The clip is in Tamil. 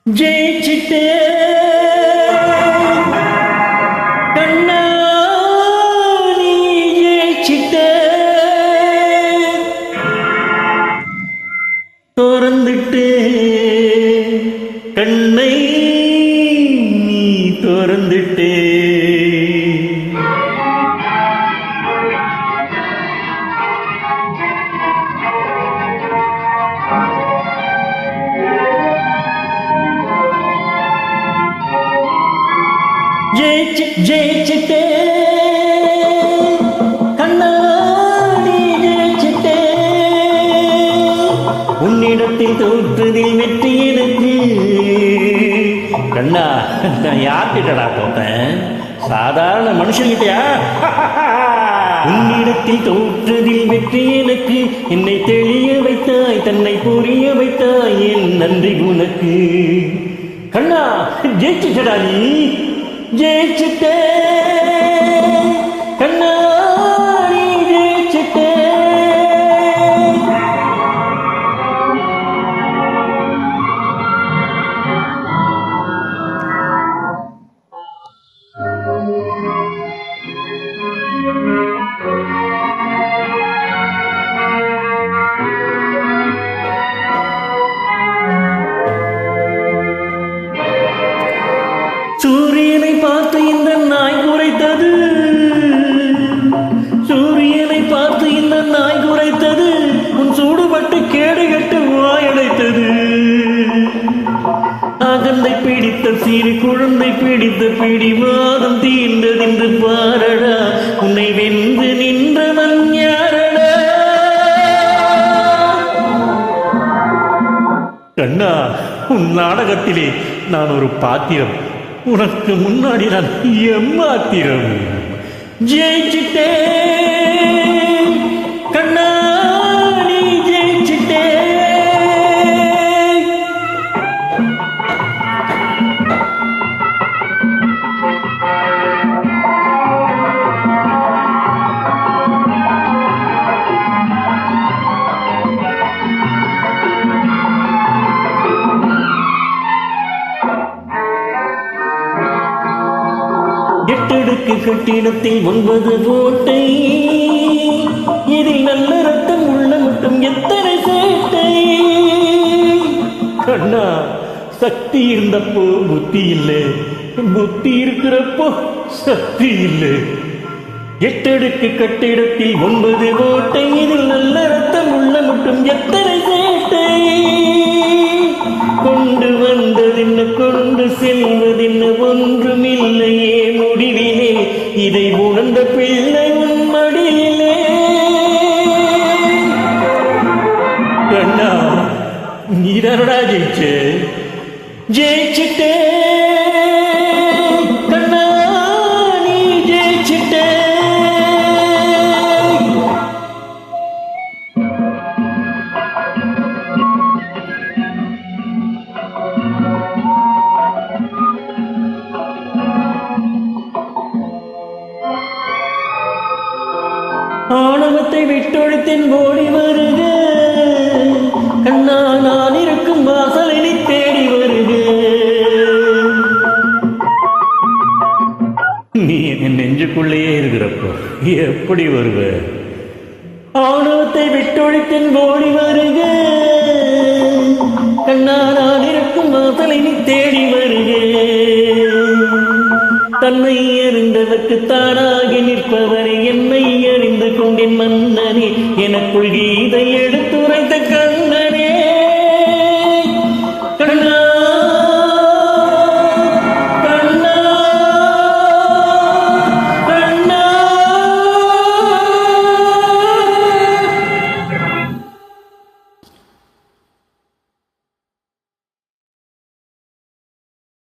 ஜெயிச்சிட்டே கண்ணா நீ ஜெயிச்சிட்டே திறந்துட்டே கண்ணை நீ திறந்துட்டே ஜெயிச்சிட்டே கண்ணா நீ ஜெயிச்சிட்டே உன்னிடத்தில் தோற்றுதில் வெற்றி எனக்கு கண்ணா நான் யார்கிட்டடா தோத்தேன் சாதாரண மனுஷன்கிட்டயா உன்னிடத்தில் தோற்றுதில் வெற்றி எனக்கு என்னை தெளிய வைத்தாய் தன்னை புரிய வைத்தாய் என் நன்றி உனக்கு கண்ணா ஜெயிச்சிட்டடா நீ ஜெயிச்சிட்டே கண்ணா நீ ஜெயிச்சிட்டே சூரியனை பார்த்து இந்த நாய் குறைத்தது சூரியனை பார்த்து இந்த நாய் குறைத்தது உன் சூடுபட்டு கேடு கட்டு வாயடைத்தது அகந்தை பிடித்த சிறு குழந்தை பிடித்த பிடிவாதம் தீர்ந்ததென்று பாரடா உன்னை வென்று நின்றவன் யாரடா கண்ணா உன் நாடகத்திலே நான் ஒரு பாத்திரம் உனக்கு முன்னாடி நான் எம்மாத்திரம் ஜெயிச்சிட்டே கண்ணா நீ ஜெயிச்சிட்டே எட்டடுக்கு கட்டிடத்தில் 9 கோட்டை இதில் நல்ல ரத்தம் உள்ள மட்டும் எத்தனை சேட்டை கண்ணா சக்தி இருந்தப்போ புத்தி இல்லை புத்தி இருக்கிறப்போ சக்தி இல்லை எட்டடுக்கு கட்டிடத்தில் 9 கோட்டை இதில் நல்ல ரத்தம் உள்ள மட்டும் எத்தனை சேட்டை கொண்டு வந்ததென்ன கொண்டு செல்வதென்ன ஒன்றுமில்லையே முடிவிலே இதை உணர்ந்த பிள்ளை உன் மடியிலே கண்ணா நீதானடா ஜெயிச்சிட்டே கண்ணா நீ ஜெயிச்சிட்டே ஆணவத்தை விட்டொழித்தேன் ஓடி வருக கண்ணா நான் இருக்கும் வாசலினை தேடி வருக நீ என் நெஞ்சுக்குள்ளேயே இருக்கிறப்போ எப்படி வருவ ஆணவத்தை விட்டொழித்தேன் ஓடி வருக கண்ணா நான் இருக்கும் வாசலினை தேடி வருக தன்னை அறிந்தவர்க்கு தானாகி நிற்பவரை என்னை அறிந்து கொண்டேன் மன்னனே எனக்குள் கீதை